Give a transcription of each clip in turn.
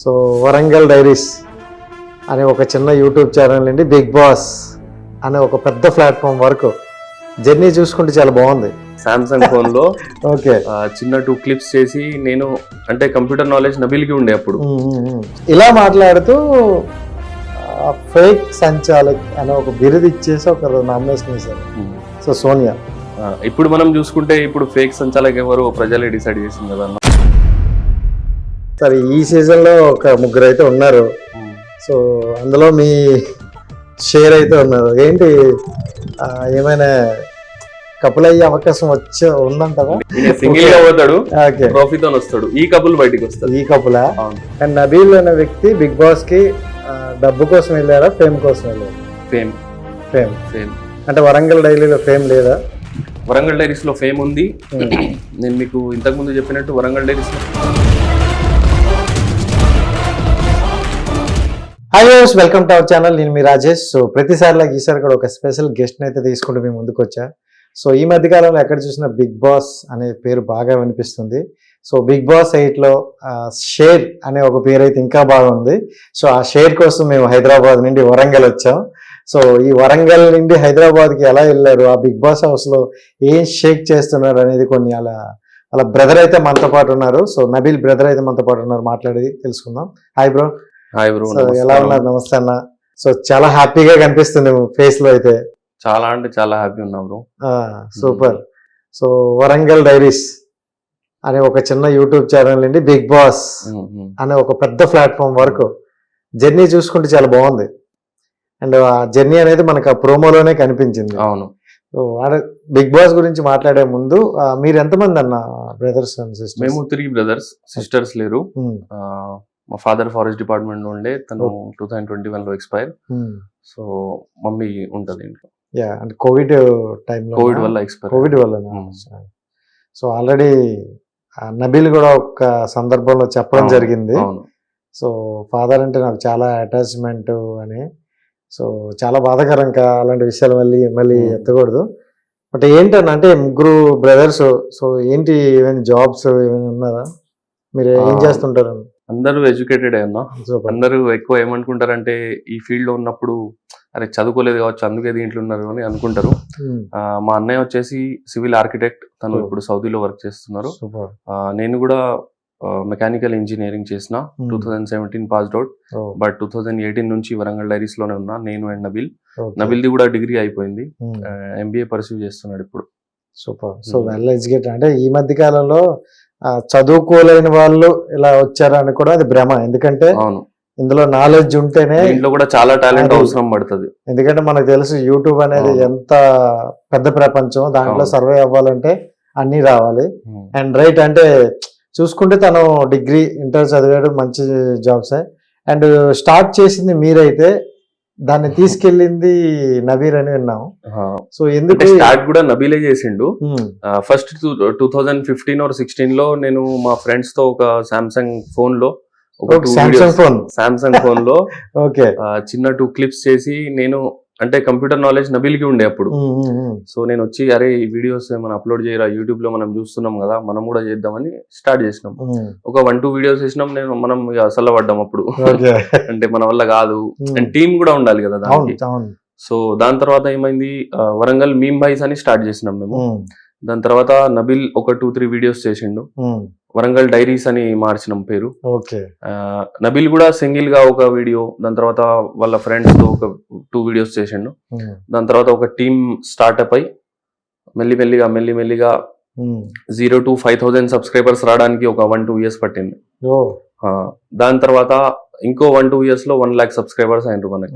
So Warangal diaries అనే ఒక చిన్న యూట్యూబ్ ఛానల్ నుండి బిగ్ బాస్ అనే ఒక పెద్ద ప్లాట్ఫామ్ వరకు జర్నీ చూసుకుంటే చాలా బాగుంది. సామ్సంగ్ ఫోన్ లో ఓకే, చిన్న 2 క్లిప్స్ చేసి నేను అంటే కంప్యూటర్ నాలెడ్జ్ నబిల్కి ఉండే అప్పుడు ఇలా మాట్లాడుతూ ఫేక్ సంచాలక్ అనే ఒక బిరుదు ఇచ్చేసి ఒక నామినేషన్ వేశారు. సో సోనియా, ఇప్పుడు మనం చూసుకుంటే ఇప్పుడు ఫేక్ సంచాలక్ ఎవరు ప్రజలే డిసైడ్ చేసింది కదా అన్న. సరే, ఈ సీజన్ లో ఒక ముగ్గురు అయితే ఉన్నారు. సో అందులో మీ షేర్ అయితే ఉన్నారు. ఏంటి ఏమైనా కపుల్ అయ్యే అవకాశం ఉందంటారా? సింగిల్ గా పోతాడు, ఓకే, ట్రోఫీతో వస్తాడు. ఈ కపుల్ బయటికి వస్తాడు. ఈ కపులా? అండ్ నబీల్ అనే వ్యక్తి బిగ్ బాస్ కి డబ్బు కోసం వెళ్ళారా, ఫేమ్ కోసం వెళ్ళారా? ఫేమ్. ఫేమ్ ఫేమ్ అంటే వరంగల్ డైరీలో ఫేమ్ లేదా? వరంగల్ డైరీస్ లో ఫేమ్ ఉంది. నేను మీకు ఇంతకు ముందు చెప్పినట్టు వరంగల్ డైరీస్ లో. Hi viewers, welcome to our channel. నేను మీ రాజేష్. సో ప్రతిసారిలా ఈసారి కూడా ఒక స్పెషల్ గెస్ట్ అయితే తీసుకుంటూ మేము ముందుకు వచ్చా. సో ఈ మధ్య కాలంలో ఎక్కడ చూసినా బిగ్ బాస్ అనే పేరు బాగా వినిపిస్తుంది. సో బిగ్ బాస్ 8లో షేర్ అనే ఒక పేరు అయితే ఇంకా బాగుంది. సో ఆ షేర్ కోసం మేము హైదరాబాద్ నుండి వరంగల్ వచ్చాం. సో ఈ వరంగల్ నుండి హైదరాబాద్కి ఎలా వెళ్ళారు, ఆ బిగ్ బాస్ హౌస్లో ఏం షేక్ చేస్తున్నారు అనేది కొన్ని అలా బ్రదర్ అయితే మనతో పాటు ఉన్నారు. సో నబీల్ బ్రదర్ అయితే మనతో పాటు ఉన్నారు, మాట్లాడి తెలుసుకుందాం. Hi bro. హాయ్ బ్రో, ఎలా ఉన్నారు? నమస్తే అన్న. సో చాలా హ్యాపీగా కనిపిస్తుంది ఫేస్ లో అయితే. చాలా అంటే చాలా హ్యాపీ ఉన్నా bro. Super. So Warangal diaries అనే ఒక చిన్న యూట్యూబ్ ఛానల్ నుండి బిగ్ బాస్ అనే ఒక పెద్ద ప్లాట్ఫామ్ వరకు జర్నీ చూసుకుంటే చాలా బాగుంది. అండ్ ఆ జర్నీ అనేది మనకు ఆ ప్రోమోలోనే కనిపించింది. అవును. సో బిగ్ బాస్ గురించి మాట్లాడే ముందు మీరు ఎంతమంది అన్న బ్రదర్స్ అండ్ సిస్టర్స్? మేము 3 బ్రదర్స్, సిస్టర్స్ లేరు. మా ఫాదర్ ఫారెస్ట్ డిపార్ట్మెంట్ లో ఉండే, తను 2021 లో ఎక్స్పైర్. సో మమ్మీ ఉంటది ఇంట్లో. యా, అంటే కోవిడ్ టైంలో, కోవిడ్ వల్ల ఎక్స్పైర్. కోవిడ్ వల్ల. సో ఆల్రెడీ నబీల్ కూడా ఒక సందర్భంలో చెప్పడం జరిగింది. సో ఫాదర్ అంటే నాకు చాలా అటాచ్మెంట్ అని. సో చాలా బాధాకరం. అలాంటి విషయాలు మళ్ళీ ఎత్తకూడదు. బట్ ఏంటన్నా అంటే ముగ్గురు బ్రదర్స్, సో ఏంటి ఏమైనా జాబ్స్ ఏమైనా ఉన్నారా? మీరు ఏం చేస్తుంటారు? అందరూ ఎడ్యుకేటెడ్ అన్నా. అందరూ ఎక్కువ ఏమనుకుంటారంటే ఈ ఫీల్డ్ లో ఉన్నప్పుడు అరే చదువుకోలేదు కావచ్చు అందుకే దీంట్లో ఉన్నారు అని అనుకుంటారు. మా అన్నయ్య వచ్చేసి సివిల్ ఆర్కిటెక్ట్, తను ఇప్పుడు సౌదీలో వర్క్ చేస్తున్నారు. నేను కూడా మెకానికల్ ఇంజనీరింగ్ చేసిన, 2017 పాస్డ్ అవుట్. బట్ 2018 నుంచి వరంగల్ డైరీస్ లోనే ఉన్నా, నేను అండ్ నబీల్. నబీల్ది కూడా డిగ్రీ అయిపోయింది, MBA పర్సూ చేస్తున్నాడు ఇప్పుడు. సూపర్. So well educated. అంటే ఈ మధ్య కాలంలో చదువుకోలేని వాళ్ళు ఇలా వచ్చారని కూడా అది భ్రమ. ఎందుకంటే ఇందులో నాలెడ్జ్ ఉంటేనే, ఇంట్లో కూడా చాలా టాలెంట్ అవసరం పడుతుంది. ఎందుకంటే మనకు తెలుసు యూట్యూబ్ అనేది ఎంత పెద్ద ప్రపంచం, దాంట్లో సర్వే అవ్వాలంటే అన్ని రావాలి. అండ్ రైట్ అంటే చూసుకుంటే తను డిగ్రీ, ఇంటర్ చదివాడు, మంచి జాబ్సే. అండ్ స్టార్ట్ చేసింది మీరైతే, దాన్ని తీసుకెళ్ళింది నబీర్ అని విన్నాము. సో ఎందుకు స్టార్ట్ కూడా నబీలే చేసిండు. ఫస్ట్ 2015 or 16 లో నేను మా ఫ్రెండ్స్ తో ఒక సామ్సంగ్ ఫోన్ లో ఓకే చిన్న 2 క్లిప్స్ చేసి నేను అంటే కంప్యూటర్ నాలెడ్జ్ నబీల్కి ఉండే అప్పుడు. సో నేను వచ్చి అరే ఈ వీడియోస్ మనం అప్లోడ్ చేయరా, యూట్యూబ్ లో మనం చూస్తున్నాం కదా, మనం కూడా చేద్దామని స్టార్ట్ చేసినాం. ఒక 1-2 వీడియోస్ చేసినాం. మనం సల్లబడ్డాం అప్పుడు. అంటే మన వల్ల కాదు, అండ్ టీమ్ కూడా ఉండాలి కదా దానికి. సో దాని తర్వాత ఏమైంది, వరంగల్ మీమ్ బాయ్స్ అని స్టార్ట్ చేసినాం మేము. దాని తర్వాత నబీల్ ఒక 2-3 వీడియోస్ చేసిండు, వరంగల్ డైరీస్ అని మార్చినాం పేరు. నబీల్ కూడా సింగిల్ గా ఒక వీడియో, దాని తర్వాత వాళ్ళ ఫ్రెండ్స్ తో ఒక 2 వీడియోస్ చేసిండు. దాని తర్వాత ఒక టీమ్ స్టార్ట్అప్ అయి మెల్లిమెల్లిగా 0 to 5,000 సబ్స్క్రైబర్స్ రావడానికి ఒక 1-2 years పట్టింది. దాని తర్వాత ఇంకో 1-2 years లో 1 lakh సబ్స్క్రైబర్స్ అయినరు మనకి.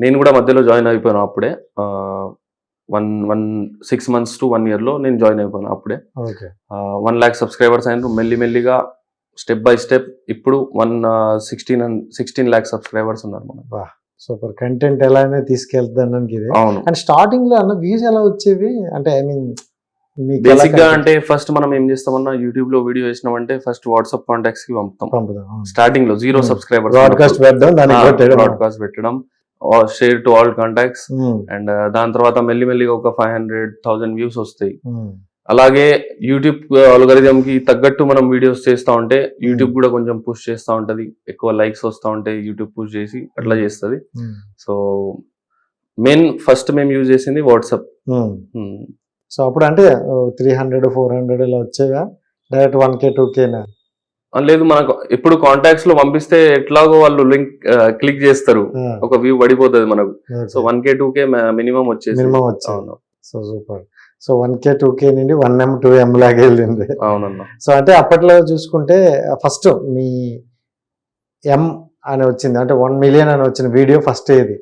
నేను కూడా మధ్యలో జాయిన్ అయిపోయాను అప్పుడే. 6 months to 1 year లో నేను జాయిన్ అయిపోయాను అప్పుడే. 1 lakh సబ్స్క్రైబర్స్ అయినారు. మెల్లిమెల్లిగా స్టెప్ బై స్టెప్ ఇప్పుడు 16 lakh సబ్స్క్రైబర్స్ ఉన్నారు మనకు. సూపర్. కంటెంట్ ఎలా తీసుకెళ్తానికి ఇది. అండ్ స్టార్టింగ్ లో అన్న వ్యూస్ ఎలా వచ్చేవి? అంటే ఐ మీన్ బేసిక్ గా అంటే ఫస్ట్ మనం ఏం చేస్తామన్నా, యూట్యూబ్ లో వీడియో వేసినామంటే ఫస్ట్ వాట్సాప్ కాంటాక్ట్స్ కి పంపుతాం. స్టార్టింగ్ లో 0 సబ్స్క్రైబర్స్ బ్రాడ్కాస్ట్ పెట్టడం, share to all contacts. And దాని తర్వాత మెల్లిమెల్లిగా ఒక 500,000 వ్యూస్ వస్తాయి. అలాగే యూట్యూబ్ ఆల్గోరిథం కి తగ్గట్టు మనం వీడియోస్ చేస్తా ఉంటే యూట్యూబ్ కూడా కొంచెం పుష్ చేస్తా ఉంటది, ఎక్కువ లైక్స్ వస్తా ఉంటే యూట్యూబ్ పుష్ చేసి అట్లా చేస్తుంది. సో ఫస్ట్ మేము యూజ్ చేసింది వాట్సాప్. సో అప్పుడు అంటే 300 400 ఇలా వచ్చేగా, డైరెక్ట్ 1K 2Kనా? లేదు, మనకు ఎప్పుడు కాంటాక్ట్స్ లో పంపిస్తే ఎట్లాగో వాళ్ళు లింక్ క్లిక్ చేస్తారు, ఒక వ్యూ పడిపోతుంది మనకు. సో 1K 2K మినిమం వచ్చేసి. So super. So 1K 2K నుండి 1M 2M లాగా వెళ్ళింది. అవునన్నా. సో అంటే అప్పట్లో చూసుకుంటే ఫస్ట్ మీ M అని వచ్చింది, అంటే 1 million అని వచ్చిన వీడియో ఫస్ట్ ఏది?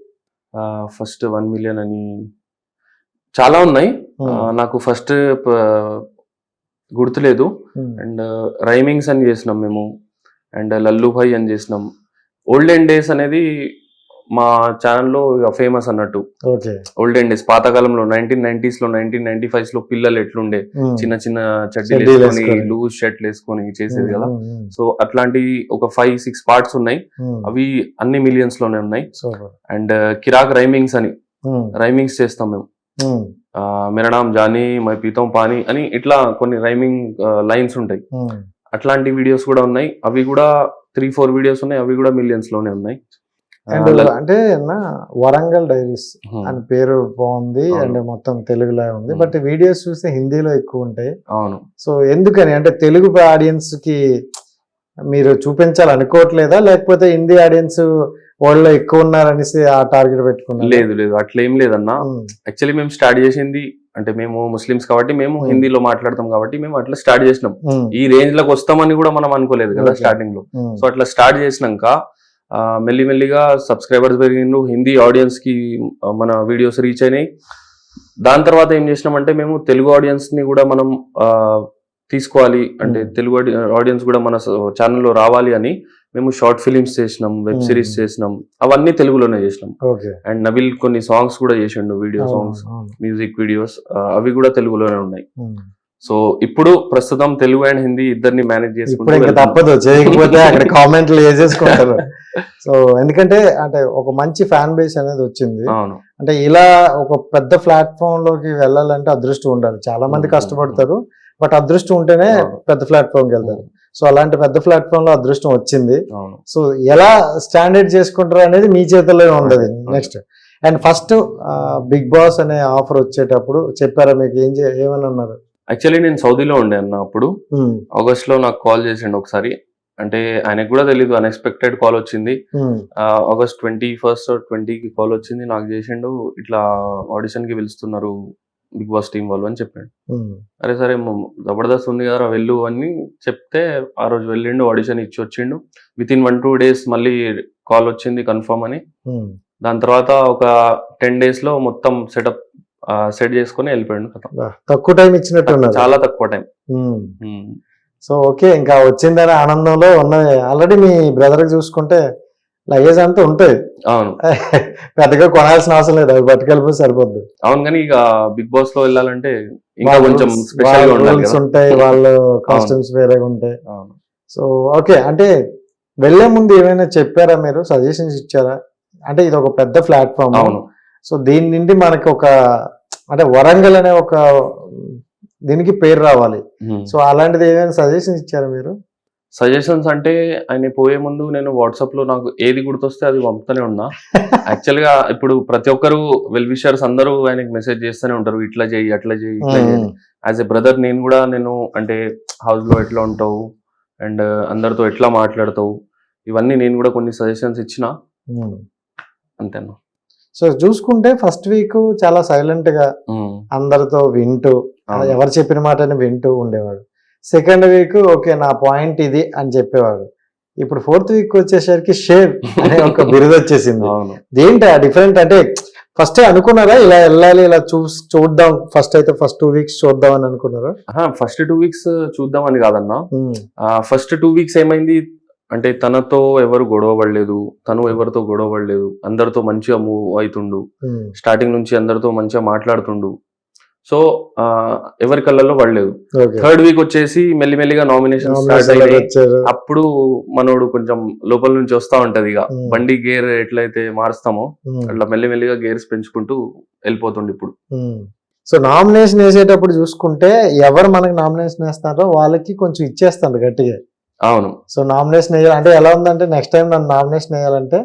ఫస్ట్ 1 million అని చాలా ఉన్నాయి, నాకు ఫస్ట్ గుర్తులేదు. అండ్ రైమింగ్స్ అని చేసినాం మేము, అండ్ లల్లు భాయ్ అని చేసినాం. ఓల్డెన్ డేస్ అనేది మా ఛానల్లో ఇక ఫేమస్ అన్నట్టు. ఓల్డెన్ డేస్ పాతకాలంలో 1990s లో 1995s లో పిల్లలు ఎట్లుండే చిన్న చిన్న చడ్డీలు వేసుకొని లూజ్ షర్ట్లు వేసుకొని చేసేది కదా. సో అట్లాంటి ఒక 5-6 పార్ట్స్ ఉన్నాయి, అవి అన్ని మిలియన్స్ లోనే ఉన్నాయి. అండ్ కిరాక్ రైమింగ్స్ అని రైమింగ్స్ చేస్తాం మేము. మేరా నామ్ జానీ మై పీతం పానీ అని ఇట్లా కొన్ని రైమింగ్ లైన్స్ ఉంటాయి. అట్లాంటి వీడియోస్ కూడా ఉన్నాయి, అవి కూడా 3-4 వీడియోస్ ఉన్నాయి, అవి కూడా మిలియన్స్ లోనే ఉన్నాయి. అంటే వరంగల్ డైరీస్ అని పేరు బాగుంది, అండ్ మొత్తం తెలుగులో ఉంది, బట్ వీడియోస్ చూస్తే హిందీలో ఎక్కువ ఉంటాయి. అవును. సో ఎందుకని, అంటే తెలుగు ఆడియన్స్ కి మీరు చూపించాలనుకోవట్లేదా, లేకపోతే హిందీ ఆడియన్స్ వాళ్ళు ఎక్కువ ఉన్నారనేసి ఆ టార్గెట్ పెట్టుకున్నారు? లేదు అట్లా ఏం లేదన్నా. యాక్చువల్లీ మేము స్టార్ట్ చేసింది అంటే మేము ముస్లిమ్స్ కాబట్టి మేము హిందీలో మాట్లాడతాం కాబట్టి మేము అట్లా స్టార్ట్ చేసినాం. ఈ రేంజ్ లకు వస్తామని కూడా మనం అనుకోలేదు కదా స్టార్టింగ్ లో. సో అట్లా స్టార్ట్ చేసినాక మెల్లిమెల్లిగా సబ్స్క్రైబర్స్ పెరిగిండ్రు, హిందీ ఆడియన్స్ కి మన వీడియోస్ రీచ్ అయినాయి. దాని తర్వాత ఏం చేసినామంటే మేము తెలుగు ఆడియన్స్ ని కూడా మనం తీసుకోవాలి, అంటే తెలుగు ఆడియన్స్ కూడా మన ఛానల్లో రావాలి అని మేము షార్ట్ ఫిలిమ్స్ చేసినాం, వెబ్ సిరీస్ చేసినాం, అవన్నీ తెలుగులోనే చేసినాం. అండ్ నబిల్ కొన్ని సాంగ్స్ కూడా చేసిండు, వీడియో సాంగ్స్, మ్యూజిక్ వీడియోస్, అవి కూడా తెలుగులోనే ఉన్నాయి. సో ఇప్పుడు ప్రస్తుతం తెలుగు అండ్ హిందీ ఇద్దరిని మేనేజ్ చేసుకుంటే తప్పదు, చేయకపోతే అక్కడ కామెంట్లు వేసేసుకుంటారు. సో ఎందుకంటే అంటే ఒక మంచి ఫ్యాన్ బేస్ అనేది వచ్చింది. అంటే ఇలా ఒక పెద్ద ప్లాట్ఫామ్ లోకి వెళ్ళాలంటే అదృష్టం ఉండాలి, చాలా మంది కష్టపడతారు, బట్ అదృష్టం ఉంటేనే పెద్ద ప్లాట్ఫామ్కి వెళ్తారు. సో అలాంటి పెద్ద ప్లాట్ఫామ్ లో అదృష్టం వచ్చింది. సో ఎలా స్టాండర్డ్ చేసుకుంటారు అనేది మీ చేతుల్లోనే ఉండదు. Next and first Bigg Boss అనే ఆఫర్ వచ్చేటప్పుడు చెప్పారా మీకు, ఏమని అన్నారు? యాక్చువల్లీ నేను సౌదీలో ఉండే అన్న అప్పుడు. ఆగస్ట్ లో నాకు కాల్ చేసిండు ఒకసారి, అంటే ఆయనకు కూడా తెలీదు, అన్ఎక్స్పెక్టెడ్ కాల్ వచ్చింది. ఆగస్ట్ 21st or 20కి కాల్ వచ్చింది, నాకు చేసిండు ఇట్లా ఆడిషన్ కి పిలుస్తున్నారు బిగ్ బాస్ టీం వాళ్ళు అని చెప్పాడు. అరే సరే జబర్దస్త్ ఉంది కదా వెళ్ళు అని చెప్తే ఆ రోజు వెళ్ళిండు, ఆడిషన్ ఇచ్చి వచ్చిండు. వితిన్ 1-2 days మళ్ళీ కాల్ వచ్చింది కన్ఫర్మ్ అని. దాని తర్వాత ఒక 10 days లో మొత్తం సెట్ చేసుకుని వెళ్ళిపోయాడు. తక్కువ టైం ఇచ్చినట్టు, చాలా తక్కువ టైం. సో ఓకే, ఇంకా వచ్చిందని ఆనందంలో ఉన్నది. ఆల్రెడీ మీ బ్రదర్ చూసుకుంటే లగేజ్ అంతా ఉంటాయి, అవును, పెద్దగా కొనాల్సిన అవసరం లేదు, అవి పట్టుకెళ్ళిపోతే సరిపోద్ది. అవును, కానీ ఇక బిగ్ బాస్ లో వెళ్ళాలంటే ఇంకా కొంచెం స్పెషల్ రూల్స్ ఉంటాయి, వాళ్ళ కాస్ట్యూమ్స్ వేరేగా ఉంటాయి. సో ఓకే, అంటే వెళ్లే ముందు ఏమైనా చెప్పారా మీరు, సజెషన్స్ ఇచ్చారా? అంటే ఇది ఒక పెద్ద ప్లాట్ఫామ్, అవును, సో దీని నుండి మనకి ఒక అంటే వరంగల్ అనే ఒక దీనికి పేరు రావాలి, సో అలాంటిది ఏమైనా సజెషన్స్ ఇచ్చారా మీరు? సజెషన్స్ అంటే ఆయన పోయే ముందు నేను వాట్సాప్ లో నాకు ఏది గుర్తొస్తే అది పంపుతూనే ఉన్నా. యాక్చువల్ గా ఇప్పుడు ప్రతి ఒక్కరు వెల్ విషర్స్ అందరూ ఆయనకి మెసేజ్ చేస్తూనే ఉంటారు, ఇట్లా చేయి అట్లా చేయి ఇట్లా చేయి. యాజ్ ఎ బ్రదర్ నేను కూడా నేను అంటే హౌస్ లో ఎట్లా ఉంటావు అండ్ అందరితో ఎట్లా మాట్లాడతావు, ఇవన్నీ నేను కూడా కొన్ని సజెషన్స్ ఇచ్చిన, అంతేనా. సో చూసుకుంటే ఫస్ట్ వీక్ చాలా సైలెంట్ గా అందరితో వింటూ ఎవరు చెప్పిన మాటని వింటూ ఉండేవాడు. సెకండ్ వీక్ ఓకే నా పాయింట్ ఇది అని చెప్పేవాడు. ఇప్పుడు 4th వీక్ వచ్చేసరికి షేర్ అనే ఒక బిరుదు వచ్చేసింది. దేంటి ఆ డిఫరెంట్, అంటే ఫస్ట్ అనుకున్నారా ఇలా వెళ్ళాలి, ఇలా చూద్దాం, ఫస్ట్ 2 weeks చూద్దాం అని అనుకున్నారా? ఫస్ట్ 2 weeks చూద్దాం అని కాదన్నా. ఫస్ట్ 2 weeks ఏమైంది అంటే తనతో ఎవరు గొడవ పడలేదు, తను ఎవరితో గొడవ పడలేదు, అందరితో మంచిగా మూవ్ అవుతుండు, స్టార్టింగ్ నుంచి అందరితో మంచిగా మాట్లాడుతుండు. సో ఎవరి కళ్ళల్లో పడలేదు. 3rd week వచ్చేసి మెల్లిమెల్లిగా నామినేషన్ స్టార్ట్ అయ్యాయి. అప్పుడు మనోడు కొంచెం లోపల నుంచి వస్తా ఉంటది, ఇక బండి గేర్ ఎట్లయితే మారుస్తామో అట్లా మెల్లిమెల్లిగా గేర్స్ పెంచుకుంటూ వెళ్ళిపోతుండే ఇప్పుడు. సో నామినేషన్ వేసేటప్పుడు చూసుకుంటే ఎవరు మనకి నామినేషన్ వేస్తారో వాళ్ళకి కొంచెం ఇచ్చేస్తాడు గట్టిగా. అవును. సో నామినేషన్ వేయాలి అంటే ఎలా ఉందంటే నెక్స్ట్ టైం నన్ను నామినేషన్ వేయాలంటే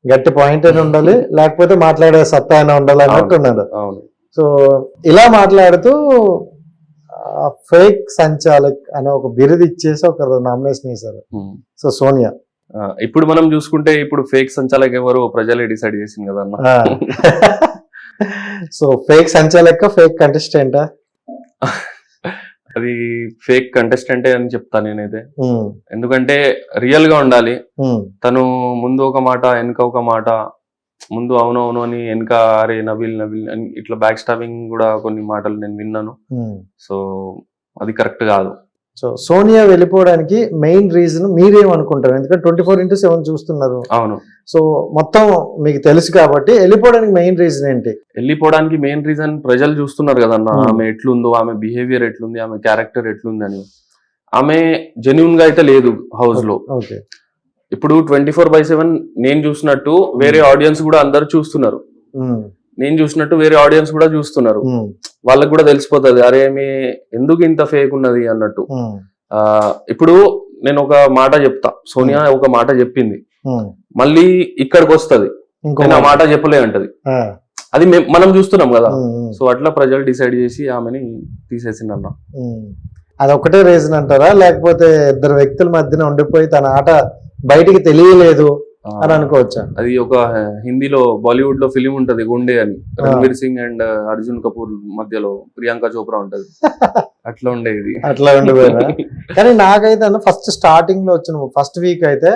గట్టి పాయింట్ అయినా ఉండాలి, లేకపోతే మాట్లాడే సత్తా అయినా ఉండాలి అన్నట్టు ఉన్నాడు. అవును. సో ఇలా మాట్లాడుతూ ఫేక్ సంచాలక్ అనే ఒక బిరుదు ఇచ్చేసి ఒక నామినేషన్ వేశారు. సో సోనియా. ఇప్పుడు మనం చూసుకుంటే ఇప్పుడు ఫేక్ సంచాలక్ ఎవరు ప్రజలే డిసైడ్ చేసింది కదా అన్న. సో ఫేక్ సంచాలక ఫేక్ కంటెస్టెంటా? అది ఫేక్ కంటెస్టెంటే అని చెప్తాను నేనైతే. ఎందుకంటే రియల్ గా ఉండాలి. తను ముందు ఒక మాట వెనక ఒక మాట, ముందు అవును అని వెనక అరే నబిల్ అని ఇట్లా బ్యాక్ స్టాపింగ్ కూడా కొన్ని మాటలు నేను విన్నాను. సో అది కరెక్ట్ కాదు. సో సోనియా వెళ్ళిపోవడానికి మెయిన్ రీజన్ మీరేమనుకుంటారు? ఎందుకంటే 24/7 చూస్తున్నారు. అవును. సో మొత్తం మీకు తెలుసు కాబట్టి వెళ్ళిపోవడానికి మెయిన్ రీజన్ ఏంటి? వెళ్ళిపోవడానికి మెయిన్ రీజన్ ప్రజలు చూస్తున్నారు కదన్న, ఆమె ఎట్లుందో, ఆమె బిహేవియర్ ఎట్లుంది, ఆమె క్యారెక్టర్ ఎట్లుంది అని. ఆమె జెన్యున్ గా అయితే లేదు హౌస్ లో. ఇప్పుడు 24/7 నేను చూసినట్టు వేరే ఆడియన్స్ కూడా అందరు చూస్తున్నారు. నేను చూసినట్టు వేరే ఆడియన్స్ కూడా చూస్తున్నారు. వాళ్ళకి కూడా తెలిసిపోతుంది అరే మీ ఎందుకు ఇంత ఫేక్ ఉన్నది అన్నట్టు. ఇప్పుడు నేను ఒక మాట చెప్తా, సోనియా ఒక మాట చెప్పింది, మళ్ళీ ఇక్కడికి వస్తుంది నేను ఆ మాట చెప్పలే అంటది. అది మనం చూస్తున్నాం కదా. సో అట్లా ప్రజలు డిసైడ్ చేసి ఆమెని తీసేసిందన్న. అది ఒకటే రీజన్ అంటారా, లేకపోతే ఇద్దరు వ్యక్తుల మధ్యన ఉండిపోయి తన ఆట బయటికి తెలియలేదు అని అనుకోవచ్చా? అది ఒక హిందీలో బాలీవుడ్ లో ఫిలిం ఉంటది గుండె అని, రణ్వీర్ సింగ్ అండ్ అర్జున్ కపూర్ మధ్యలో ప్రియాంక చోప్రా ఉంటది. అట్లా ఉండేది. అట్లా ఉండిపోయినా కానీ నాకైతే అన్న ఫస్ట్ స్టార్టింగ్ లో వచ్చిన ఫస్ట్ వీక్ అయితే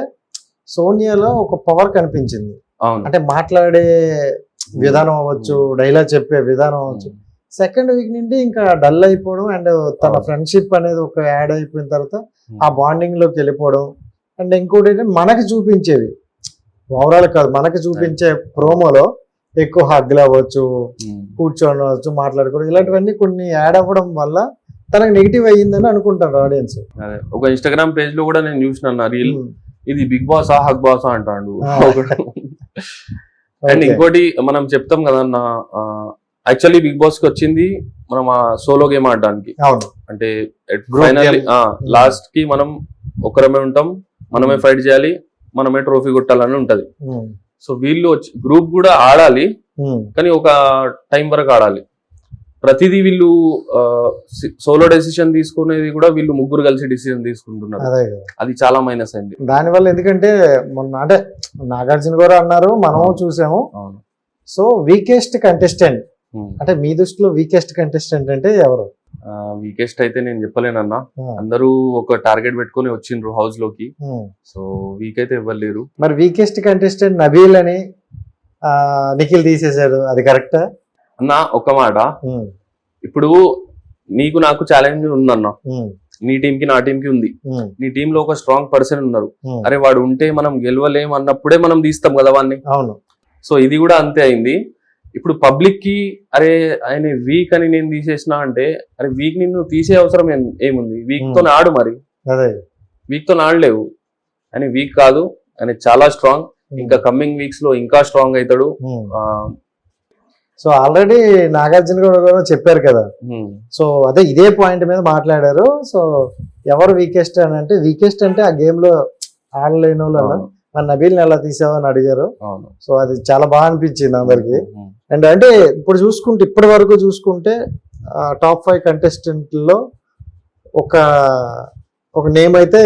సోనియాలో ఒక పవర్ కనిపించింది. అంటే మాట్లాడే విధానం అవ్వచ్చు, డైలాగ్ చెప్పే విధానం అవ్వచ్చు. సెకండ్ వీక్ నుండి ఇంకా డల్ అయిపోవడం అండ్ తన ఫ్రెండ్షిప్ అనేది ఒక యాడ్ అయిపోయిన తర్వాత ఆ బాండింగ్ లోకి వెళ్ళిపోవడం. అండ్ ఇంకోటి మనకి చూపించేది ఓవరాల్ కాదు, మనకి చూపించే ప్రోమోలో ఎక్కువ హగ్లు అవ్వచ్చు, కూర్చొని అవ్వచ్చు, మాట్లాడుకోవడం, ఇలాంటివన్నీ కొన్ని యాడ్ అవ్వడం వల్ల తనకు నెగిటివ్ అయ్యిందని అనుకుంటారు ఆడియన్స్. ఒక ఇన్స్టాగ్రామ్ పేజ్ లో కూడా నేను చూసిన రీల్, ఇది బిగ్ బాస్ హగ్ బాస్ అంటాడు. అండ్ ఇంకోటి మనం చెప్తాం కదన్నా, యాక్చువల్లీ బిగ్ బాస్ కి వచ్చింది మనం ఆ సోలో గేమ్ ఆడడానికి. అంటే ఫైనల్లీ లాస్ట్ కి మనం ఒకరమే ఉంటాం, మనమే ఫైట్ చేయాలి, మనమే ట్రోఫీ కొట్టాలని ఉంటది. సో వీళ్ళు వచ్చి గ్రూప్ కూడా ఆడాలి, కానీ ఒక టైం వరకు ఆడాలి. ప్రతిదీ వీళ్ళు సోలో డెసిషన్ తీసుకునేది కూడా వీళ్ళు ముగ్గురు కలిసి డెసిషన్ తీసుకుంటున్నారు. అది చాలా మైనస్ అయింది దానివల్ల. ఎందుకంటే మొన్న అంటే నాగార్జున గారు అన్నారు, మనము చూసాము. సో వీకెస్ట్ కంటెస్టెంట్ అంటే మీ దృష్టిలో వీకెస్ట్ కంటెస్టెంట్ అంటే ఎవరు? వీకెస్ట్ అయితే నేను చెప్పలేనన్నా, అందరూ ఒక టార్గెట్ పెట్టుకుని వచ్చిండ్రు హౌస్ లోకి. సో వీక్ అయితే ఇవ్వలేరు. మరి వీకెస్ట్ కంటెస్టెంట్ నబీల్ అని నిఖిల్ తీసేశాడు, అది కరెక్టా అన్న? ఒక మాట, ఇప్పుడు నీకు నాకు ఛాలెంజ్ ఉందన్న, నీ టీం కి నా టీం కి ఉంది. నీ టీమ్ లో ఒక స్ట్రాంగ్ పర్సన్ ఉన్నారు, అరే వాడు ఉంటే మనం గెలవలేం అన్నప్పుడే మనం తీస్తాం కదా వాడిని. అవును. సో ఇది కూడా అంతే అయింది. ఇప్పుడు పబ్లిక్ కి అరే ఆయన వీక్ అని నేను తీసేసిన అంటే, అరే వీక్ నిన్ను తీసే అవసరం ఏముంది? వీక్ తో ఆడు, మరి వీక్ తో ఆడలేవు. అని వీక్ కాదు, ఆయన చాలా స్ట్రాంగ్. ఇంకా కమింగ్ వీక్స్ లో ఇంకా స్ట్రాంగ్ అవుతాడు. సో ఆల్రెడీ నాగార్జున కూడా చెప్పారు కదా. సో అదే ఇదే పాయింట్ మీద మాట్లాడారు. సో ఎవరు వీకెస్ట్ అని అంటే, వీకెస్ట్ అంటే ఆ గేమ్ లో ఆడలేని వాళ్ళు మన నబీల్ని ఎలా తీసావని అడిగారు. సో అది చాలా బాగా అనిపించింది అందరికి. అండ్ అంటే ఇప్పుడు చూసుకుంటే, ఇప్పటి వరకు చూసుకుంటే టాప్ 5 కంటెస్టెంట్లో ఒక నేమ్ అయితే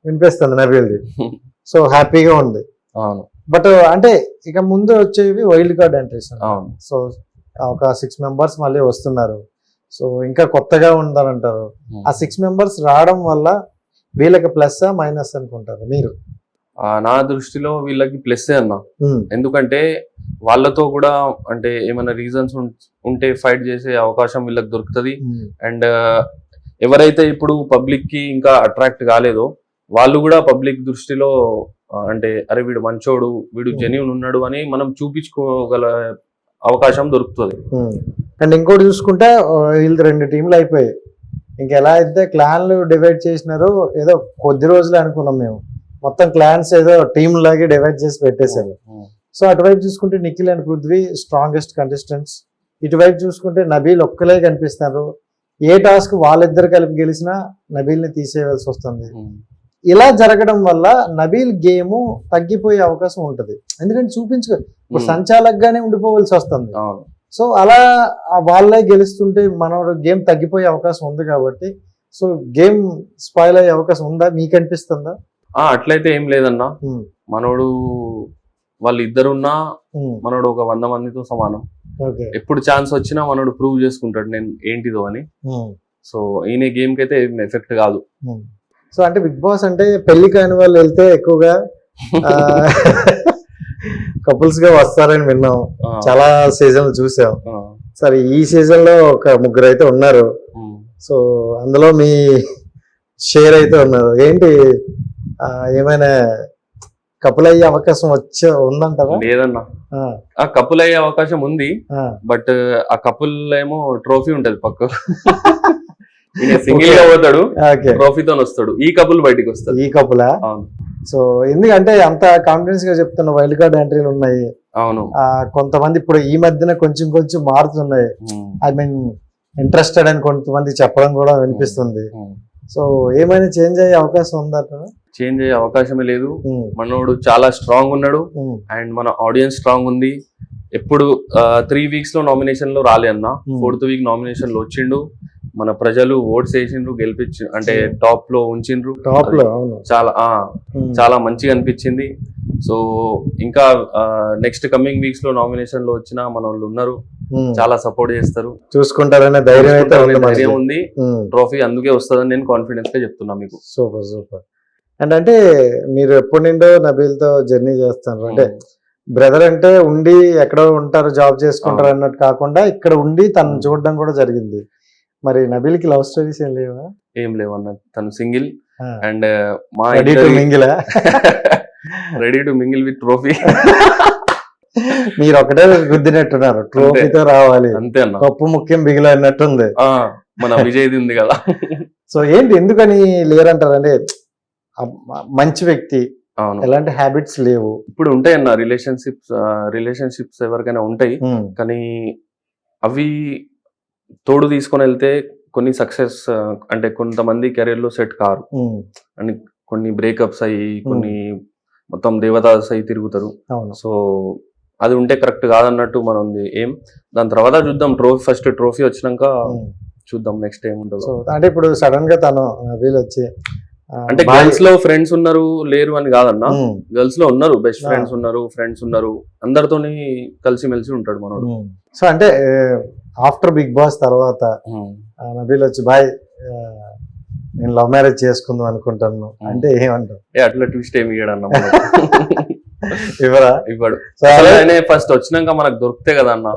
వినిపిస్తుంది నబీల్ది. సో హ్యాపీగా ఉంది. బట్ అంటే ఇక ముందు వచ్చేవి వైల్డ్ కార్డ్ ఎంట్రీస్. సో ఒక 6 మెంబర్స్ మళ్ళీ వస్తున్నారు. సో ఇంకా కొత్తగా ఉండాలంటారు. ఆ 6 మెంబర్స్ రావడం వల్ల వీళ్ళకి ప్లస్ మైనస్ అనుకుంటారు మీరు? నా దృష్టిలో వీళ్ళకి ప్లస్ అన్న. ఎందుకంటే వాళ్ళతో కూడా అంటే ఏమైనా రీజన్స్ ఉంటే ఫైట్ చేసే అవకాశం వీళ్ళకి దొరుకుతుంది. అండ్ ఎవరైతే ఇప్పుడు పబ్లిక్ కి ఇంకా అట్రాక్ట్ కాలేదో వాళ్ళు కూడా పబ్లిక్ దృష్టిలో అంటే అరే వీడు మంచోడు, వీడు జెన్యూన్ ఉన్నాడు అని మనం చూపించుకోగల అవకాశం దొరుకుతుంది. అండ్ ఇంకోటి చూసుకుంటే వీళ్ళు 2 టీంలు అయిపోయాయి. ఇంకెలా అయితే క్లాన్లు డివైడ్ చేసినారో ఏదో కొద్ది రోజులే అనుకున్నాం మేము, మొత్తం క్లాన్స్ ఏదో టీమ్ లాగే డివైడ్ చేసి పెట్టేశారు. సో అటువైపు చూసుకుంటే Nikhil and Prithvi strongest contestants. ఇటువైపు చూసుకుంటే నబీల్ ఒక్కలే కనిపిస్తారు. ఏ టాస్క్ వాళ్ళిద్దరు కలిపి గెలిచినా నబీల్ని తీసేయవలసి వస్తుంది. ఇలా జరగడం వల్ల నబీల్ గేమ్ తగ్గిపోయే అవకాశం ఉంటుంది. ఎందుకంటే ఇప్పుడు సంచాలకుగానే ఉండిపోవలసి వస్తుంది. సో అలా వాళ్ళే గెలుస్తుంటే మనోడు గేమ్ తగ్గిపోయే అవకాశం ఉంది కాబట్టి సో గేమ్ స్పాయిల్ అయ్యే అవకాశం ఉందా, మీకు అనిపిస్తుందా? అట్లయితే ఏం లేదన్నా. మనోడు వాళ్ళు ఇద్దరున్నా మనోడు ఒక 100 మందితో సమానం. ఎప్పుడు ఛాన్స్ వచ్చినా మనోడు ప్రూవ్ చేసుకుంటాడు నేను ఏంటిదో అని. సో ఈయన గేమ్ కి అయితే ఏం ఎఫెక్ట్ కాదు. సో అంటే బిగ్ బాస్ అంటే పెళ్లి కాని వాళ్ళు వెళ్తే ఎక్కువగా కపుల్స్ గా వస్తారని విన్నాం, చాలా సీజన్లు చూసాం. సరే ఈ సీజన్ లో ఒక 3 అయితే ఉన్నారు. సో అందులో మీ షేర్ అయితే ఉన్నారు. ఏంటి ఏమైనా కపుల్ అయ్యే అవకాశం ఉందంటారా? లేదన్నా, ఆ కపుల్ అయ్యే అవకాశం ఉంది. బట్ ఆ కపుల్ ఏమో ట్రోఫీ ఉంటది పక్క, సింగిల్ గా పోతాడు, ట్రోఫీతో వస్తాడు. ఈ కపుల్ బయటికి వస్తాడు. ఈ కపులా? సో ఎందుకంటే అంత కాన్ఫిడెన్స్ గా చెప్తున్న వైల్డ్ కార్డ్ ఎంట్రీలు ఉన్నాయి. అవును, కొంతమంది ఇప్పుడు ఈ మధ్యన కొంచెం కొంచెం మారుతున్నాయి. ఐ మీన్ ఇంట్రెస్టెడ్ అని కొంతమంది చెప్పడం కూడా వినిపిస్తుంది. సో ఏమైనా చేంజ్ అయ్యే అవకాశం ఉందట? చేంజ్ అయ్యే అవకాశమే లేదు. మనోడు చాలా స్ట్రాంగ్ ఉన్నాడు అండ్ మన ఆడియన్స్ స్ట్రాంగ్ ఉంది. ఎప్పుడు 3 weeks లో నామినేషన్ లో రాలే అన్న, 4th week నామినేషన్ లో వచ్చిండు. మన ప్రజలు ఓట్స్ వేసిండ్రు, గెలిపించి అంటే టాప్ లో ఉంచిండ్రు. చాలా మంచిగా అనిపించింది. సో ఇంకా నెక్స్ట్ కమింగ్ వీక్స్ లో నామినేషన్ లో వచ్చిన మన వాళ్ళు ఉన్నారు, చాలా సపోర్ట్ చేస్తారు, చూసుకుంటారనే ధైర్యం ఉంది. ట్రోఫీ అందుకే వస్తుందని నేను కాన్ఫిడెన్స్ గా చెప్తున్నా మీకు. Super super. అండ్ అంటే మీరు ఎప్పటి నుండో నబీల్ తో జర్నీ చేస్తారు, అంటే బ్రదర్ అంటే ఉండి ఎక్కడో ఉంటారు, జాబ్ చేసుకుంటారు అన్నట్టు కాకుండా ఇక్కడ ఉండి తను చూడడం కూడా జరిగింది. మరి నబీల్ కి లవ్ స్టోరీస్ ఏం లేవా? ఏం లేవన్న, తను సింగిల్ అండ్ మా ready to mingle with trophy. మీరు ఒకటే గుద్దినట్టున్నారు, ట్రోఫీతో రావాలి అంతే అన్న, కప్పు ముఖ్యం బిగిల అన్నట్టుంది. మన విజయ్ది ఉంది కదా. సో ఏంటి ఎందుకని లేరంటారు? అంటే మంచి వ్యక్తి, ఎలాంటి హ్యాబిట్స్ లేవు. ఇప్పుడు ఉంటాయి అన్న రిలేషన్షిప్స్ ఎవరికైనా ఉంటాయి, కానీ అవి తోడు తీసుకొని వెళ్తే కొన్ని సక్సెస్ అంటే కొంతమంది కెరీర్ లో సెట్ కారు అని, కొన్ని బ్రేకప్స్ అయ్యి కొన్ని మొత్తం దేవదాస్ అయ్యి తిరుగుతారు. సో అది ఉంటే కరెక్ట్ కాదన్నట్టు మనం ఏం, దాని తర్వాత చూద్దాం. ఫస్ట్ ట్రోఫీ వచ్చినాక చూద్దాం నెక్స్ట్ ఏం ఉంటుంది. అంటే ఇప్పుడు సడన్ గా తను వీళ్ళు వచ్చి అంటే గర్ల్స్ లో ఫ్రెండ్స్ ఉన్నారు లేరు అని కాదన్నా, గర్ల్స్ లో ఉన్నారు, బెస్ట్ ఫ్రెండ్స్ ఉన్నారు, అందరితోని కలిసిమెలిసి ఉంటాడు మనోడు. సో అంటే ఆఫ్టర్ బిగ్ బాస్ తర్వాత నబీల్ వచ్చి బాయ్ నేను లవ్ మ్యారేజ్ చేసుకుందాం అనుకుంటాను అంటే ఏమంటావు? అట్లా ట్విస్ట్ ఏమి ఇవ్వడన్నా, ఇవ్వడు. ఫస్ట్ వచ్చినాక మనకు దొరికితే కదా అన్న.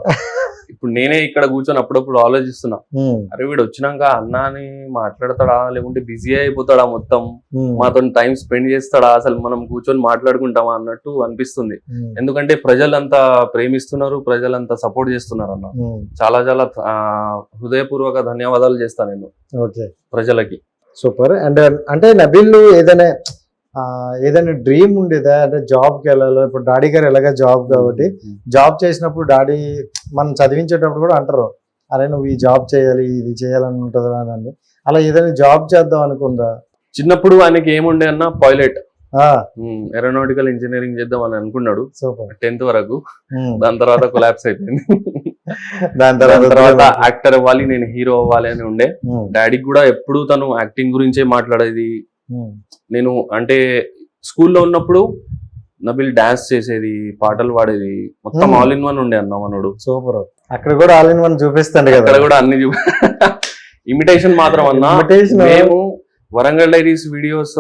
ఇప్పుడు నేనే ఇక్కడ కూర్చొని అప్పుడప్పుడు ఆలోచిస్తున్నా, అరే వీడు వచ్చినాక అన్న అని మాట్లాడతాడా, లేకుంటే బిజీ అయిపోతాడా, మొత్తం మాతో టైం స్పెండ్ చేస్తాడా, అసలు మనం కూర్చొని మాట్లాడుకుంటామా అన్నట్టు అనిపిస్తుంది. ఎందుకంటే ప్రజలంతా ప్రేమిస్తున్నారు, ప్రజలంతా సపోర్ట్ చేస్తున్నారు అన్న. చాలా చాలా హృదయపూర్వక ధన్యవాదాలు చేస్తాను నేను ప్రజలకి. సూపర్. అండ్ అంటే నబీల్ ఏదైనా డ్రీమ్ ఉండేదా? అంటే జాబ్కి వెళ్ళాలి, ఇప్పుడు డాడీ గారు ఎలాగా జాబ్ కాబట్టి జాబ్ చేసినప్పుడు డాడీ మనం చదివించేటప్పుడు కూడా అంటారు, అరే నువ్వు ఈ జాబ్ చేయాలి, ఇది చేయాలని ఉంటుంది అని. అలా ఏదైనా జాబ్ చేద్దాం అనుకుందా? చిన్నప్పుడు ఆయనకి ఏముండే అన్న, పైలట్, ఏరోనాటికల్ ఇంజనీరింగ్ చేద్దాం అని అనుకున్నాడు 10th వరకు. దాని తర్వాత కొలాప్స్ అయిపోయింది. దాని తర్వాత యాక్టర్ అవ్వాలి, నేను హీరో అవ్వాలి అని ఉండే. డాడీకి కూడా ఎప్పుడు తను యాక్టింగ్ గురించే మాట్లాడేది. నేను అంటే స్కూల్లో ఉన్నప్పుడు నబీల్ డాన్స్ చేసేది, పాటలు పాడేది, మొత్తం ఆల్ ఇన్ వన్ ఉండే అన్న మనోడు. సూపర్. అక్కడ కూడా ఆల్ ఇన్ వన్ చూపిస్తాడు కదా, అక్కడ కూడా అన్ని ఇమిటేషన్ మాత్రం అన్న. మేము వరంగల్ డైరీస్ వీడియోస్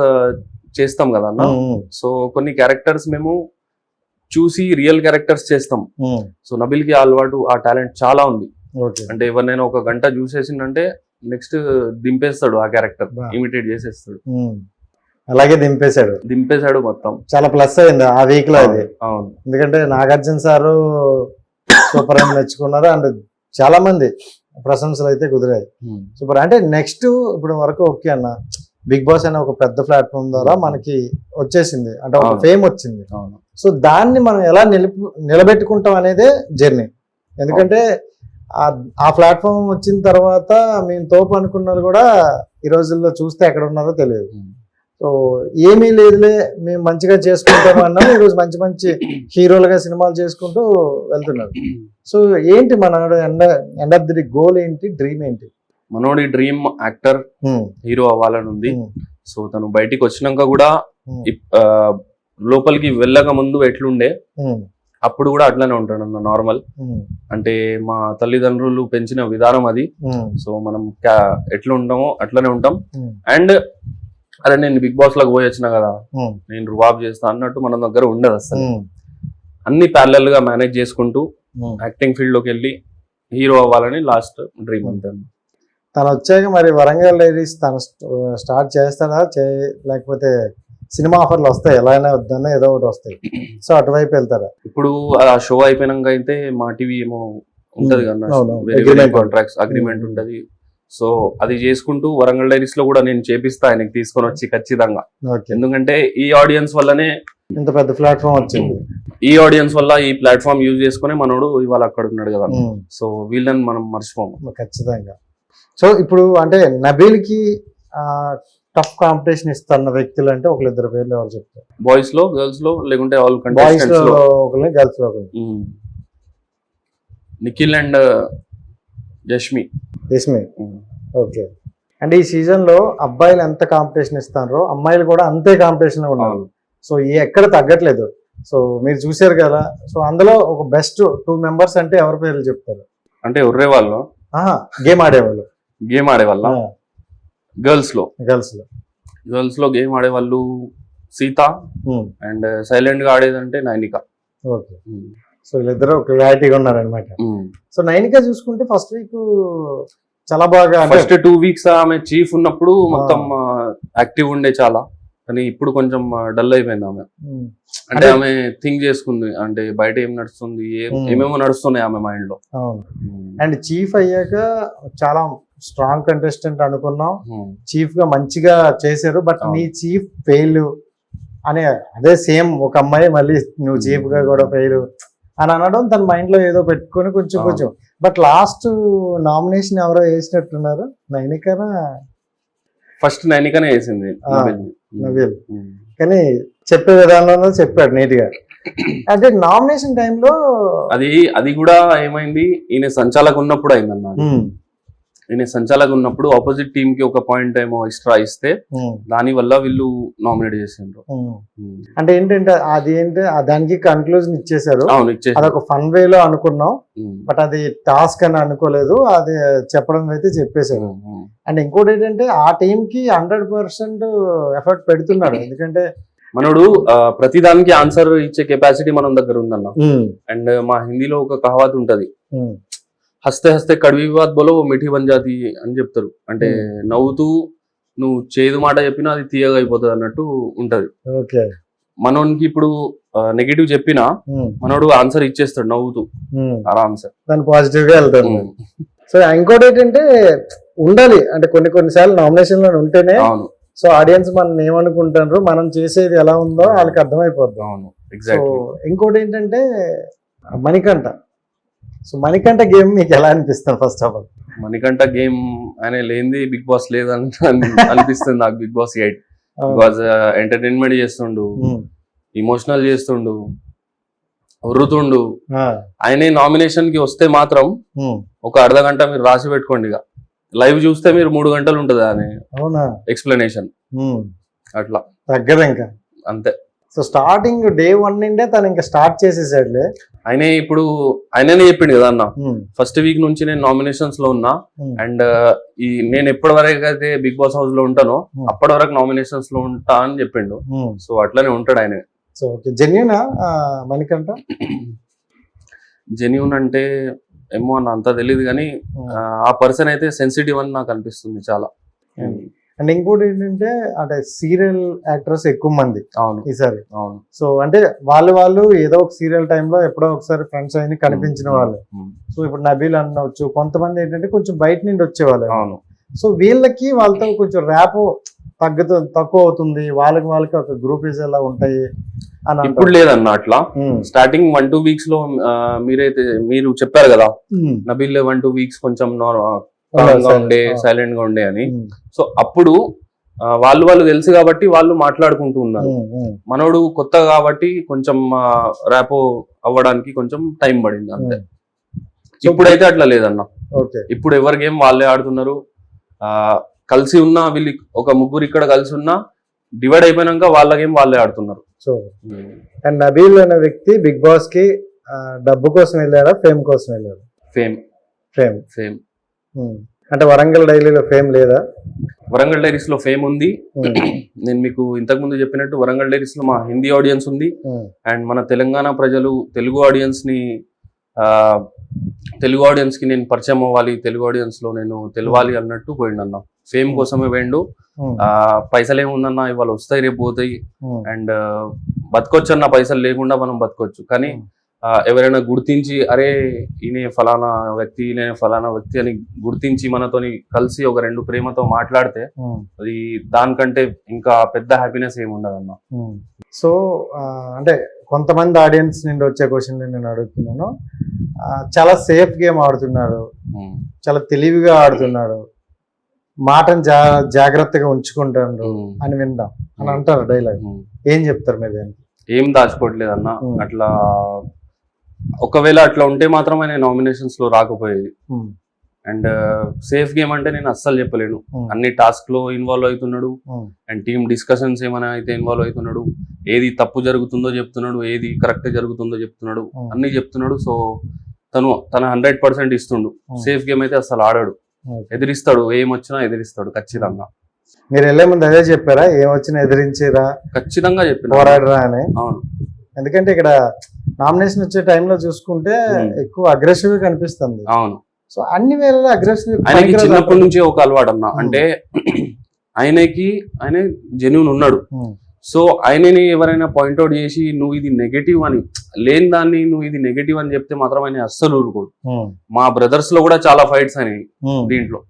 చేస్తాం కదా అన్న. సో కొన్ని క్యారెక్టర్స్ మేము చూసి రియల్ క్యారెక్టర్స్ చేస్తాం. సో నబీల్ కి అలవాటు, ఆ టాలెంట్ చాలా ఉంది. అంటే ఎవరినైనా 1 గంట చూసేసిందంటే నెక్స్ట్ దింపేస్తాడు, ఆ క్యారెక్టర్ ఇమిటేట్ చేసేస్తాడు. అలాగే దింపేశాడు మొత్తం. చాలా ప్లస్ అయింది ఆ వీక్ లో అది. అవును, ఎందుకంటే నాగార్జున సారు సూపర్ అని మెచ్చుకున్నారు అండ్ చాలా మంది ప్రశంసలు అయితే కుదిరాయి. సూపర్. అంటే నెక్స్ట్ ఇప్పుడు వరకు ఓకే అన్న, బిగ్ బాస్ అనే ఒక పెద్ద ప్లాట్ఫామ్ ద్వారా మనకి వచ్చేసింది, అంటే ఒక ఫేమ్ వచ్చింది. సో దాన్ని మనం ఎలా నిలబెట్టుకుంటాం అనేదే జర్నీ. ఎందుకంటే ఆ ప్లాట్ఫామ్ వచ్చిన తర్వాత మేము తోపు అనుకున్నది కూడా ఈ రోజుల్లో చూస్తే ఎక్కడ ఉన్నారో తెలియదు. సో ఏమీ లేదులే మేము మంచిగా చేసుకుంటాము అన్నా ఈరోజు మంచి మంచి హీరోలుగా సినిమాలు చేసుకుంటూ వెళ్తున్నారు. సో ఏంటి మనోడు ఎండ్ ఆఫ్ ది గోల్ ఏంటి, డ్రీమ్ ఏంటి? మనోడి డ్రీమ్ యాక్టర్, హీరో అవ్వాలని ఉంది. సో తను బయటికి వచ్చినాక కూడా లోపలికి వెళ్ళక ముందు ఎట్లుండే అప్పుడు కూడా అట్లానే ఉంటాడు అన్న, నార్మల్. అంటే మా తల్లిదండ్రులు పెంచిన విధానం అది. సో మనం ఎట్లా ఉంటామో అట్లనే ఉంటాం. అండ్ అరే నేను బిగ్ బాస్ లాగా పోయి వచ్చిన కదా, నేను రువాబ్ చేస్తా అన్నట్టు మన దగ్గర ఉండదు అసలు. అన్ని ప్యారలల్ గా మేనేజ్ చేసుకుంటూ యాక్టింగ్ ఫీల్డ్ లోకి వెళ్ళి హీరో అవ్వాలని లాస్ట్ డ్రీమ్ అంతే. తను వచ్చాక మరి వరంగల్ డైరీస్ తను స్టార్ట్ చేస్తాడా, లేకపోతే సినిమా ఆఫర్లు వస్తాయి, ఎలా అయినా వద్దన్నా ఏదో ఒకటి వస్తాయి, సో అటువైపు వెళ్తారా? ఇప్పుడు ఆ షో అయిపోయినాక అయితే మా టీవీ ఏమో ఉంటది కదా, కాంట్రాక్ట్స్ అగ్రిమెంట్ ఉంటది. సో అది చేసుకుంటూ వరంగల్ డైరీస్ లో కూడా నేను చేపిస్తా ఆయనకి తీసుకొని వచ్చి ఖచ్చితంగా. ఎందుకంటే ఈ ఆడియన్స్ వల్లనే ఇంత పెద్ద ప్లాట్ఫామ్ వచ్చింది. ఈ ఆడియన్స్ వల్ల ఈ ప్లాట్ఫామ్ యూజ్ చేసుకుని మనోడు ఇవాళ అక్కడ ఉన్నాడు కదా. సో వీళ్ళని మనం మర్చిపోము ఖచ్చితంగా. సో ఇప్పుడు అంటే నబీల్ కి టఫ్ కాంపిటీషన్ ఇస్తున్న వ్యక్తులు అంటే ఒకళ్ళిద్దరు పేర్లు ఎవరు చెప్తారు? బాయ్స్ లో, గర్ల్స్ లో, లేకుంటే ఆల్ బాయ్స్ లో ఒకరిని, గర్ల్స్ లో ఒకరిని. నిఖిల్ అండ్ యష్మి. ఓకే. అంటే ఈ సీజన్ లో అబ్బాయిలు ఎంత కాంపిటీషన్ ఇస్తారో అమ్మాయిలు కూడా అంతే కాంపిటీషన్ లో ఉన్నారు. సో ఎక్కడ తగ్గట్లేదు. సో మీరు చూసారు కదా. సో అందులో ఒక బెస్ట్ 2 మెంబర్స్ అంటే ఎవరి పేర్లు చెప్తారు? అంటే ఉర్రే వాళ్ళు, గేమ్ ఆడేవాళ్ళు. గేమ్ ఆడేవాళ్ళ గర్ల్స్ లో గేమ్ ఆడేవాళ్ళు సీత, అండ్ సైలెంట్ గా ఆడేదంటే నైనిక. ఓకే. సో వీళ్ళిద్దరు క్లారిటీగా ఉన్నారనమాట. సో నైనిక చూసుకుంటే ఫస్ట్ వీక్ చాలా బాగా, ఫస్ట్ 2 వీక్స్ ఆమె చీఫ్ ఉన్నప్పుడు మొత్తం యాక్టివ్ ఉండే చాలా. కానీ ఇప్పుడు కొంచెం డల్ అయిపోయింది ఆమె. అంటే ఆమె థింక్ చేసుకుంది, అంటే బయట ఏం నడుస్తుంది, ఏమేమో నడుస్తున్నాయి ఆమె మైండ్ లో. అండ్ చీఫ్ అయ్యాక చాలా స్ట్రాంగ్ కంటెస్టెంట్ అనుకున్నాం, చీఫ్ గా మంచిగా చేశారు. బట్ నీ చీఫ్ ఫెయిల్ అనే అదే సేమ్ ఒక అమ్మాయి మళ్ళీ నువ్వు చీఫ్ గా కూడా ఫెయిల్ అని అనడం తన మైండ్ లో ఏదో పెట్టుకొని కొంచెం. బట్ లాస్ట్ నామినేషన్ ఎవరో వేసినట్టున్నారు, నైనికనా? ఫస్ట్ నైనికనే వేసింది నబీల్. కానీ చెప్పే విధానంలో చెప్పాడు నీట్ గా. అంటే నామినేషన్ టైంలో అది కూడా ఏమైంది, ఈయన సంచాలక ఉన్నప్పుడు అయిందన్న. ఈయన సంచాలక ఉన్నప్పుడు ఆపోజిట్ టీమ్ కి ఒక పాయింట్ ఏమో ఎక్స్ట్రా ఇస్తే దాని వల్ల వీళ్ళు నామినేట్ చేసిండ్రు. అంటే ఏంటంటే అది దానికి కన్క్లూజన్ ఇచ్చేసారు. అదొక ఫన్ వేలో అనుకున్నాం, బట్ అది టాస్క్ అని అనుకోలేదు. అది చెప్పడం అయితే చెప్పేశారు. అండ్ ఇంకోటి ఏంటంటే ఆ టీమ్ కి 100% ఎఫర్ట్ పెడుతున్నాడు. ఎందుకంటే మనోడు ప్రతి దానికి ఆన్సర్ ఇచ్చే కెపాసిటీ మనం దగ్గర ఉందన్న. అండ్ మా హిందీలో ఒక కహావత్ ఉంటది, హస్తే హస్తే కడవి బాత్ బోలో మిఠీ బన్ జాతి అని చెప్తారు. అంటే నవ్వుతూ నువ్వు చేదు మాట చెప్పినా అది తీయగా అయిపోతుంది అన్నట్టు ఉంటది. మనోనికి ఇప్పుడు నెగిటివ్ చెప్పినా మనోడు ఆన్సర్ ఇచ్చేస్తాడు నవ్వుతూ ఆరామ్సే, దాని పాజిటివ్ గా వెళ్తాడు. సో ఇంకోటి ఏంటంటే ఉండాలి, అంటే కొన్నిసార్లు నామినేషన్ లో ఉంటేనే సో ఆడియన్స్ మనం ఏమనుకుంటారు, మనం చేసేది ఎలా ఉందో వాళ్ళకి అర్థమైపోద్ది. ఇంకోటి ఏంటంటే మణికంఠ. సో మణికంఠ గేమ్ మీకు ఎలా అనిపిస్తుంది? First of all Manikanta game ఆయన లేనిది బిగ్ బాస్ లేదని అనిపిస్తుంది నాకు. బిగ్ బాస్ 8 బికాజ్ ఎంటర్టైన్మెంట్ చేస్తుండు, ఇమోషనల్ చేస్తుండు, ఉర్రుతుండు. ఆయనే నామినేషన్ కి వస్తే మాత్రం ఒక అర్ధ గంట మీరు రాసి పెట్టుకోండి, ఇక లైవ్ చూస్తే మీరు 3 గంటలు ఉంటది అని ఎక్స్ప్లెనేషన్. అట్లా తగ్గదు ఇంకా అంతే. సో స్టార్టింగ్ డే 1 నుండే తను ఇంకా స్టార్ట్ చేసేసాడులే. ఆయనే ఇప్పుడు ఆయననే చెప్పిండు కదా అన్న, ఫస్ట్ వీక్ నుంచి నేను నామినేషన్స్ లో ఉన్నా, అండ్ నేను ఎప్పటి వరకు అయితే బిగ్ బాస్ హౌస్ లో ఉంటానో అప్పటి వరకు నామినేషన్స్ లో ఉంటా అని చెప్పిండు. సో అట్లనే ఉంటాడు ఆయన. సో జెన్యూనా మణికంఠ? జెన్యూన్ అంటే ఏమో అన్న అంత తెలియదు, కానీ ఆ పర్సన్ అయితే సెన్సిటివ్ అని నాకు అనిపిస్తుంది చాలా. అండ్ ఇంకోటి ఏంటంటే అంటే సీరియల్ యాక్టర్స్ ఎక్కువ మంది ఈసారి. సో అంటే వాళ్ళు ఏదో ఒక సీరియల్ టైంలో ఎప్పుడో ఒకసారి ఫ్రెండ్స్ అయిన కనిపించిన వాళ్ళు. సో ఇప్పుడు నబీల్ అనవచ్చు, కొంతమంది ఏంటంటే కొంచెం బయట నుండి వచ్చేవాళ్ళు. సో వీళ్ళకి వాళ్ళతో కొంచెం ర్యాప్ తక్కువ అవుతుంది, వాళ్ళకి ఒక గ్రూపీస్ ఎలా ఉంటాయి. అని ఇప్పుడు లేదన్న అట్లా. స్టార్టింగ్ 1-2 వీక్స్ లో మీరు చెప్పారు కదా నబీల్ 1-2 వీక్స్ కొంచెం సైలెంట్ గా ఉండే అని. సో అప్పుడు వాళ్ళు తెలుసు కాబట్టి వాళ్ళు మాట్లాడుకుంటూ ఉన్నారు. మనోడు కొత్త కాబట్టి కొంచెం ర్యాపో అవ్వడానికి కొంచెం టైం పడింది అంతే. ఇప్పుడైతే అట్లా లేదన్న. ఇప్పుడు ఎవరి గేమ్ వాళ్ళే ఆడుతున్నారు. కలిసి ఉన్నా వీళ్ళు ఒక ముగ్గురు ఇక్కడ కలిసి ఉన్నా డివైడ్ అయిపోయినాక వాళ్ళ గేమ్ వాళ్ళే ఆడుతున్నారు. సో అండ్ నబీల్ అనే వ్యక్తి బిగ్ బాస్ కి డబ్బు కోసం వెళ్ళారా, ఫేమ్ కోసం వెళ్ళారా? ఫేమ్. అంటే వరంగల్ డైలీలో ఫేమ్ లేదా? వరంగల్ డైరీస్ లో ఫేమ్ ఉంది. నేను మీకు ఇంతకు ముందు చెప్పినట్టు వరంగల్ డైరీస్ లో మా హిందీ ఆడియన్స్ ఉంది. అండ్ మన తెలంగాణ ప్రజలు తెలుగు ఆడియన్స్ కి నేను పరిచయం అవ్వాలి, తెలుగు ఆడియన్స్ లో నేను తెలవాలి అన్నట్టు పోయిండన్న. ఫేమ్ కోసమే పోయిండు. పైసలు ఏముందన్న, ఇవాళ వస్తాయి రేపు పోతాయి. అండ్ బతకొచ్చు అన్న, పైసలు లేకుండా మనం బతకొచ్చు. కానీ ఎవరైనా గుర్తించి అరే ఈయన ఫలానా వ్యక్తి అని గుర్తించి మనతోని కలిసి ఒక 2 ప్రేమతో మాట్లాడితే అది దానికంటే ఇంకా పెద్ద హ్యాపీనెస్ ఏముండదన్న. సో అంటే కొంతమంది ఆడియన్స్ నుండి వచ్చే క్వశ్చన్ నేను అడుగుతున్నాను. చాలా సేఫ్ గేమ్ ఆడుతున్నారు, చాలా తెలివిగా ఆడుతున్నారు, మాటను జాగ్రత్తగా ఉంచుకుంటారు అని వింటాం అని అంటారు డైలాగ్. ఏం చెప్తారు మీరు దానికి? ఏం దాచుకోవట్లేదు అన్న. అట్లా ఒకవేళ అట్లా ఉంటే మాత్రం ఆయన నామినేషన్స్ లో రాకపోయేది. అండ్ సేఫ్ గేమ్ అంటే నేను అస్సలు చెప్పలేను. అన్ని టాస్క్ లో ఇన్వాల్వ్ అవుతున్నాడు. అండ్ టీమ్ డిస్కషన్స్ ఏమైనా అయితే ఇన్వాల్వ్ అవుతున్నాడు. ఏది తప్పు జరుగుతుందో చెప్తున్నాడు, ఏది కరెక్ట్ జరుగుతుందో చెప్తున్నాడు, అన్ని చెప్తున్నాడు. సో తన 100% ఇస్తుండు. సేఫ్ గేమ్ అయితే అసలు ఆడాడు. ఎదిరిస్తాడు, ఏమొచ్చినా ఎదిరిస్తాడు ఖచ్చితంగా. మీరు వెళ్ళే ముందు అదే చెప్పారా, ఏమొచ్చినా ఎదిరించేరా? ఖచ్చితంగా చెప్పిన, పోరాడరా అని. అవును. ఎందుకంటే ఇక్కడ నామినేషన్ వచ్చే టైంలో చూసుకుంటే ఎక్కువ అగ్రెసివ్ గా కనిపిస్తుంది. అవును. సో అన్ని వేళలో అగ్రెసివ్. ఆయనకి చిన్నప్పటి నుంచి ఒక అలవాటు అన్న. అంటే ఆయన జెన్యూన్ ఉన్నాడు. సో ఆయనని ఎవరైనా పాయింట్అవుట్ చేసి నువ్వు ఇది నెగటివ్ అని లేని దాన్ని నువ్వు ఇది నెగటివ్ అని చెప్తే మాత్రం ఆయన అస్సలు ఊరుకోడు. మా బ్రదర్స్ లో కూడా చాలా ఫైట్స్ అయినాయి దీంట్లో.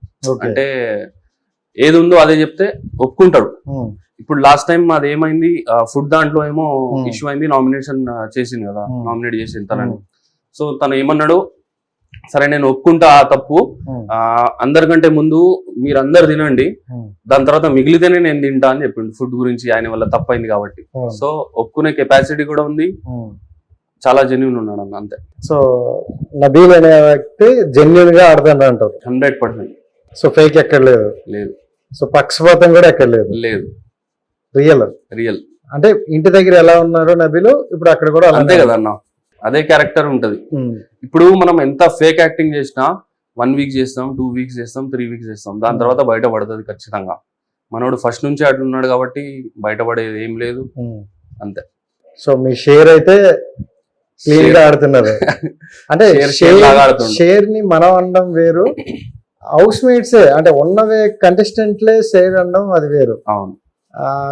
అంటే ఏది ఉందో అదే చెప్తే ఒప్పుకుంటాడు. ఇప్పుడు లాస్ట్ టైం అది ఏమైంది, ఫుడ్ దాంట్లో ఏమో ఇష్యూ అయింది. నామినేషన్ చేసింది కదా, నామినేట్ చేసింది తనని. సో తను ఏమన్నాడు, సరే నేను ఒప్పుకుంటా ఆ తప్పు, అందరికంటే ముందు మీరందరు తినండి, దాని తర్వాత మిగిలితేనే నేను తింటా అని చెప్పిండు. ఫుడ్ గురించి ఆయన వల్ల తప్పైంది కాబట్టి. సో ఒప్పుకునే కెపాసిటీ కూడా ఉంది. చాలా జెన్యూన్ ఉన్నాడు అన్న, అంతే. సో నబీల్ అనే వ్యక్తి జెన్యూన్ గా ఆడతాను అంటారు. 100%. సో ఫేక్ ఎక్కడ లేదు. సో పక్షపాతం కూడా ఎక్కడ లేదు. రియల్. అంటే ఇంటి దగ్గర ఎలా ఉన్నారో నబీలు ఇప్పుడు అక్కడ కూడా అంతే కదా అన్న. అదే క్యారెక్టర్ ఉంటది. ఇప్పుడు మనం ఎంత ఫేక్ యాక్టింగ్ చేసినా 1 వీక్ చేస్తాం, 2 వీక్స్ చేస్తాం, 3 వీక్స్ చేస్తాం, దాని తర్వాత బయట పడుతుంది ఖచ్చితంగా. మనోడు ఫస్ట్ నుంచి అట్లున్నాడు కాబట్టి బయటపడేది ఏం లేదు, అంతే. సో మీ షేర్ అయితే క్లీన్ గా ఆడుతున్నారు. అంటే షేర్ ని మనం అనడం వేరు, హౌస్ మేట్సే అంటే ఉన్నవే కంటెస్టెంట్లే షేర్ అనడం అది వేరు. అవును.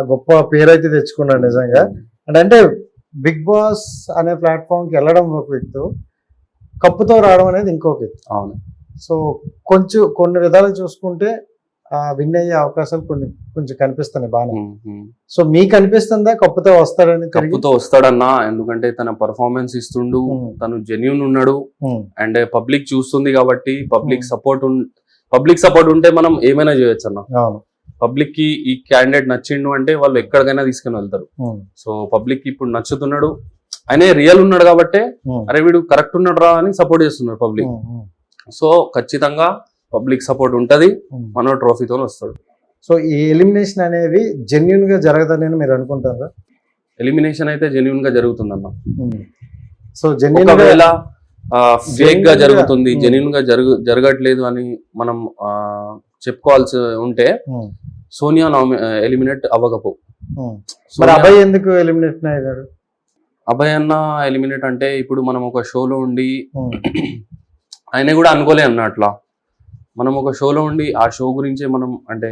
గొప్ప పేరు అయితే తెచ్చుకున్నాడు నిజంగా. అంటే బిగ్ బాస్ అనే ప్లాట్ఫామ్ కి వెళ్ళడం ఒక వ్యక్తి, కప్పుతో రావడం అనేది ఇంకొక వ్యక్తి. అవును. సో కొన్ని విధాలు చూసుకుంటే విన్ అయ్యే అవకాశాలు కొంచెం కనిపిస్తున్నాయి బాగా. సో మీకు అనిపిస్తుందా కప్పుతో వస్తాడని? కప్పుతో వస్తాడన్నా, ఎందుకంటే తన పర్ఫార్మెన్స్ ఇస్తుండు, తను జెన్యూన్ ఉన్నాడు. అండ్ పబ్లిక్ చూస్తుంది కాబట్టి పబ్లిక్ సపోర్ట్ ఉంటే మనం ఏమైనా చేయొచ్చు అన్న. పబ్లిక్ కి ఈ క్యాండిడేట్ నచ్చిండు అంటే వాళ్ళు ఎక్కడికైనా తీసుకుని వెళ్తారు. సో పబ్లిక్ కి ఇప్పుడు నచ్చుతున్నాడు, ఆయన రియల్ ఉన్నాడు కాబట్టి అరే వీడు కరెక్ట్ ఉన్నాడు రా అని సపోర్ట్ చేస్తున్నారు పబ్లిక్. సో ఖచ్చితంగా పబ్లిక్ సపోర్ట్ ఉంటది, మనో ట్రోఫీతో వస్తాడు. సో ఈ ఎలిమినేషన్ అనేది జెన్యూన్ గా జరగదని మీరు అనుకుంటారా? ఎలిమినేషన్ అయితే జెన్యూన్ గా జరుగుతుందన్న. సో ఒకవేళ ఫేక్ గా జరుగుతుంది, జెన్యూన్ గా జరగట్లేదు అని మనం చెప్పుకోవాల్సి ఉంటే సోనియా ఎలిమినేట్ అవ్వకపో. మరి అభయ్ ఎందుకు ఎలిమినేట్ అయ్యారు? అభయ్ అన్న ఎలిమినేట్ అంటే ఇప్పుడు మనం ఒక షోలో ఉండి ఆయన కూడా అనుకోలే అన్న. అట్లా మనం ఒక షోలో ఉండి ఆ షో గురించే మనం అంటే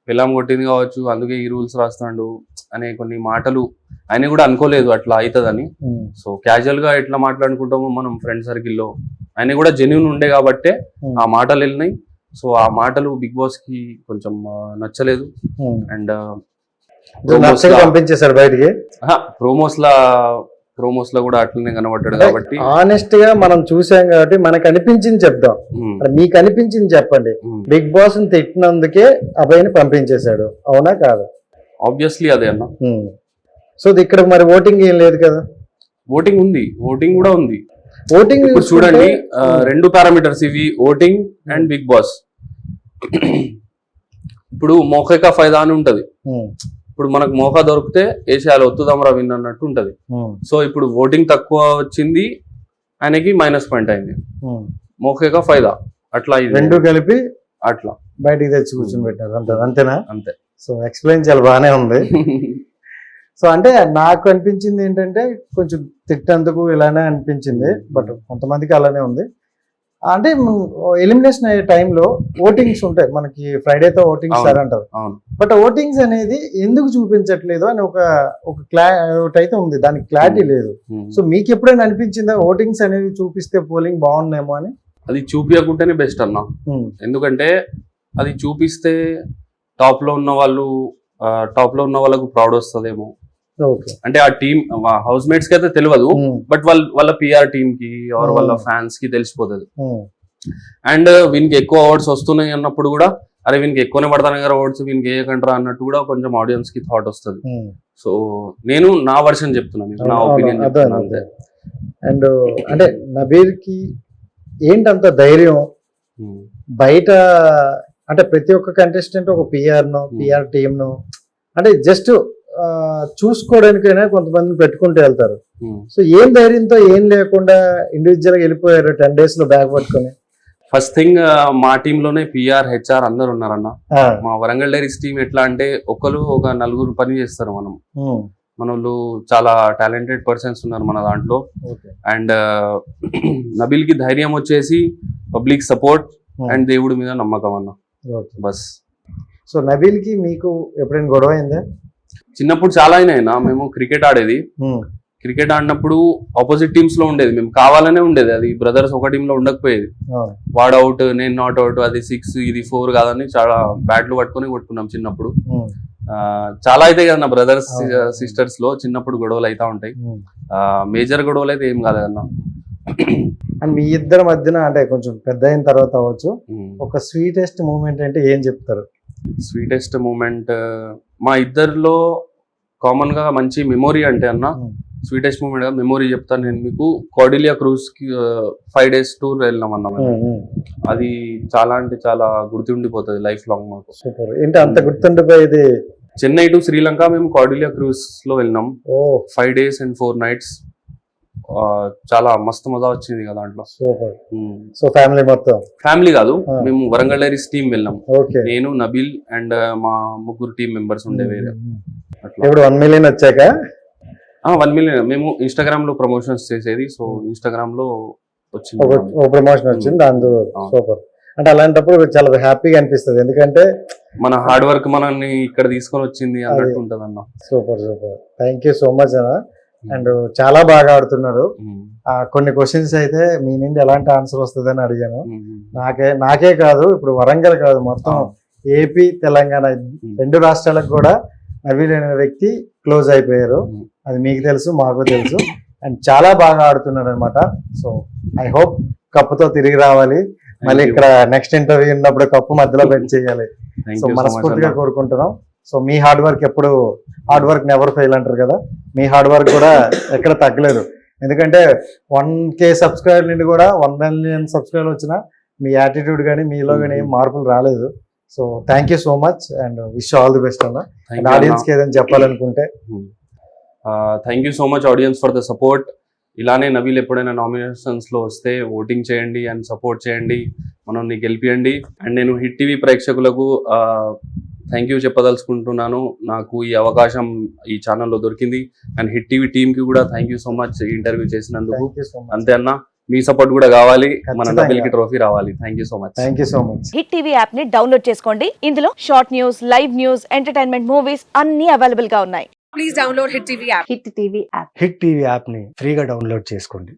పిల్లం కొట్టింది కావచ్చు, అందుకే ఈ రూల్స్ రాస్తాడు అనే కొన్ని మాటలు ఆయన కూడా అనుకోలేదు అట్లా అవుతుందని. సో క్యాజువల్ గా ఎట్లా మాట్లాడుకుంటామో మనం ఫ్రెండ్ సర్కిల్లో, ఆయన కూడా జెన్యూన్ ఉండే కాబట్టే ఆ మాటలు వెళ్ళినాయి. సో ఆ మాటలు బిగ్ బాస్ కి కొంచెం నచ్చలేదు. అండ్ నచ్చక పంపించేశాడు బయటికి. ప్రోమోస్ లో కూడా అట్లనే కనబడ్డాడు కాబట్టి ఆనెస్ట్ గా మనం చూసాం కాబట్టి మనకు అనిపించింది చెప్దాం. మీకు అనిపించింది చెప్పండి. బిగ్ బాస్ ని తిట్టినందుకే అబ్బాయిని పంపించేశాడు, అవునా కాదు? ఆబ్వియస్లీ అదే అన్న. సో ఇక్కడ మరి ఓటింగ్ ఏం లేదు కదా? ఓటింగ్ ఉంది, ఓటింగ్ కూడా ఉంది. ఓటింగ్ ఇప్పుడు చూడండి, రెండు పారామీటర్స్ ఇవి, ఓటింగ్ అండ్ బిగ్ బాస్. ఇప్పుడు మోఖే కా ఫైదా అని ఉంటది. ఇప్పుడు మనకు మోకా దొరికితే ఏషియాలో ఒత్తుదామరా విన్ అన్నట్టు ఉంటది. సో ఇప్పుడు ఓటింగ్ తక్కువ వచ్చింది, ఆయనకి -పాయింట్ అయింది. మోఖే కా ఫైదా అట్లా రెండు కలిపి అట్లా బయటికి తెచ్చి కూర్చొని పెట్టారు, అంతేనా? అంతే. సో ఎక్స్ప్లెయిన్ చాలా బాగానే ఉంది. సో అంటే నాకు అనిపించింది ఏంటంటే కొంచెం తిట్టేందుకు ఇలానే అనిపించింది, బట్ కొంతమందికి అలానే ఉంది. అంటే ఎలిమినేషన్ అయ్యే టైంలో ఓటింగ్స్ ఉంటాయి మనకి, ఫ్రైడేతో ఓటింగ్స్ సార్ అంటారు. బట్ ఓటింగ్స్ అనేది ఎందుకు చూపించట్లేదు అని ఒక అయితే ఉంది, దానికి క్లారిటీ లేదు. సో మీకు ఎప్పుడైనా అనిపించిందా ఓటింగ్స్ అనేవి చూపిస్తే పోలింగ్ బాగుండేమో అని? అది చూపించకుంటేనే బెస్ట్ అన్న. ఎందుకంటే అది చూపిస్తే టాప్ లో ఉన్న వాళ్ళకు ప్రౌడ్ వస్తుందేమో. అంటే ఆ టీమ్ హౌస్ మేట్స్ కి అయితే తెలియదు, బట్ వాళ్ళ పిఆర్ టీమ్ కి వాళ్ళ ఫ్యాన్స్ కి తెలిసిపోతుంది. అండ్ వీనికి ఎక్కువ అవార్డ్స్ వస్తున్నాయి అన్నప్పుడు కూడా, అరే వీనికి ఎక్కువనే పడతాను కదా అవార్డ్స్, వీనికి వేయకంటారా అన్నట్టు కూడా కొంచెం ఆడియన్స్ కి థాట్ వస్తుంది. సో నేను నా వర్షన్ చెప్తున్నాను, నా ఒపీనియన్ చెప్తున్నాను అంతే. అండ్ అంటే నబీల్ కి ఏంటంత ధైర్యం బయట, అంటే ప్రతి ఒక్క కంటెస్టెంట్ ఒక పిఆర్ టీమ్ ను అంటే జస్ట్ చూసుకోవడానికైనా కొంతమంది పెట్టుకుంటూ వెళ్తారు. సో ఏం ధైర్యంతో ఏం లేకుండా ఇండివిజువల్ గా వెళ్ళిపోయారు 10 days లో బ్యాగ్ పట్టుకొని? ఫస్ట్ థింగ్, మా టీమ్ లోనే పిఆర్ హెచ్ఆర్ అందరు ఉన్నారన్న. మా వరంగల్ డైరీస్ టీమ్ ఎట్లా అంటే ఒకరు ఒక 4 పని చేస్తారు. మన వాళ్ళు చాలా టాలెంటెడ్ పర్సన్స్ ఉన్నారు మన దాంట్లో. అండ్ నబీల్ కి ధైర్యం వచ్చేసి పబ్లిక్ సపోర్ట్ అండ్ దేవుడి మీద నమ్మకం అన్న, బస్. సో నబీల్ కి మీకు ఎప్పుడైనా గొడవ అయిందా? చిన్నప్పుడు చాలా అయినా. మేము క్రికెట్ ఆడేది, క్రికెట్ ఆడినప్పుడు ఆపోజిట్ టీమ్స్ లో ఉండేది, మేము కావాలనే ఉండేది. అది బ్రదర్స్ ఒక టీమ్ లో ఉండకపోయేది. వాడు అవుట్, నేను నాట్ అవుట్, అది 6 ఇది 4 కాదని చాలా బ్యాట్లు పట్టుకొని కొట్టుకున్నాం చిన్నప్పుడు. చాలా అయితే కదా నా బ్రదర్స్ సిస్టర్స్ లో చిన్నప్పుడు గొడవలు అయితే ఉంటాయి. మేజర్ గొడవలు అయితే ఏం కాలేదన్న. అండ్ మీ ఇద్దరి మధ్యన అంటే కొంచెం పెద్ద అయిన తర్వాత అవ్వచ్చు, ఒక స్వీటెస్ట్ మూమెంట్ అంటే ఏం చెప్తారు? స్వీటెస్ట్ మూమెంట్ మా ఇద్దరిలో కామన్ గా మంచి మెమొరీ అంటే అన్న, స్వీటెస్ట్ మూమెంట్ గా మెమొరీ చెప్తాను నేను మీకు. కార్డిలియా క్రూజ్ కి 5 days టూర్ వెళ్ళినాం అన్న. అది చాలా అంటే చాలా గుర్తుండిపోతుంది లైఫ్ లాంగ్ మాకు. ఏంటి అంత గుర్తుండిపోయేది? చెన్నై టు శ్రీలంక మేము కార్డిలియా క్రూజ్ లో వెళ్ళినాం. 5 days and 4 nights. చాలా మస్తు మజా వచ్చింది కదా దాంట్లో. సో ఫ్యామిలీ మొత్తం? ఫ్యామిలీ కాదు, మేము వరంగల్ డైరీస్ టీమ్ వెళ్ళాం. నేను, నబీల్ అండ్ మా 3 టీమ్ మెంబర్స్ ఉండే వేరే. ఇప్పుడు 1 million వచ్చాక? 1 million మేము ఇన్స్టాగ్రామ్ లో ప్రమోషన్స్ చేసేది, సో ఇన్స్టాగ్రామ్ లో వచ్చింది, ప్రమోషన్ వచ్చింది దాంతో. సూపర్. అంటే అలాంటప్పుడు చాలా హ్యాపీగా అనిపిస్తుంది, ఎందుకంటే మన హార్డ్ వర్క్ మనల్ని ఇక్కడ తీసుకొని వచ్చింది అన్నట్టు ఉంటది అన్న. Super super, thank you so much అన్న. అండ్ చాలా బాగా ఆడుతున్నారు. కొన్ని క్వశ్చన్స్ అయితే మీ నుండి ఎలాంటి ఆన్సర్ వస్తుంది అని అడిగాను. నాకే కాదు, ఇప్పుడు వరంగల్ కాదు, మొత్తం ఏపీ తెలంగాణ 2 రాష్ట్రాలకు కూడా నబీల్ అనే వ్యక్తి క్లోజ్ అయిపోయారు. అది మీకు తెలుసు, మాకు తెలుసు. అండ్ చాలా బాగా ఆడుతున్నాడు అనమాట. సో ఐ హోప్ కప్పుతో తిరిగి రావాలి, మళ్ళీ ఇక్కడ నెక్స్ట్ ఇంటర్వ్యూ ఉన్నప్పుడు కప్పు మధ్యలో పెట్టి చేయాలి. సో మనస్ఫూర్తిగా కోరుకుంటున్నాం. సో మీ హార్డ్ వర్క్ ఎప్పుడు, హార్డ్ వర్క్ నెవర్ ఫెయిల్ అంటారు కదా, మీ హార్డ్ వర్క్ కూడా ఎక్కడ తగ్గలేదు. ఎందుకంటే 1K సబ్స్క్రైబర్ నుండి కూడా 1 million సబ్స్క్రైబర్ వచ్చినా మీ యాటిట్యూడ్ కానీ మీలో కానీ ఏం మార్పులు రాలేదు. So thank you so much and wish all the best అన్న. ఆడియన్స్ కి ఏదైనా చెప్పాలనుకుంటే? Thank you so much audience for the support. ఇలానే నబీల్ ఎప్పుడైనా నామినేషన్స్ లో వస్తే ఓటింగ్ చేయండి అండ్ సపోర్ట్ చేయండి, మనల్ని గెలిపియండి. అండ్ నేను హిట్ టీవీ ప్రేక్షకులకు థ్యాంక్ యూ చెప్పదలుచుకుంటున్నాను. నాకు ఈ అవకాశం ఈ ఛానల్లో దొరికింది. అండ్ హిట్ టీవీ టీమ్ కి కూడా thank you so much interview చేసినందుకు. అంతే అన్న, మీ సపోర్ట్ కూడా కావాలి, మన నబీల్ కి ట్రోఫీ రావాలి. Thank you so much. Thank you so much. Hit TV app ని డౌన్లోడ్ చేసుకోండి. ఇందులో short news, live news, entertainment movies అన్ని అవైలబుల్ గా ఉన్నాయి. Please download Hit TV app. Hit TV app. Hit TV app ని ఫ్రీగా download చేసుకోండి.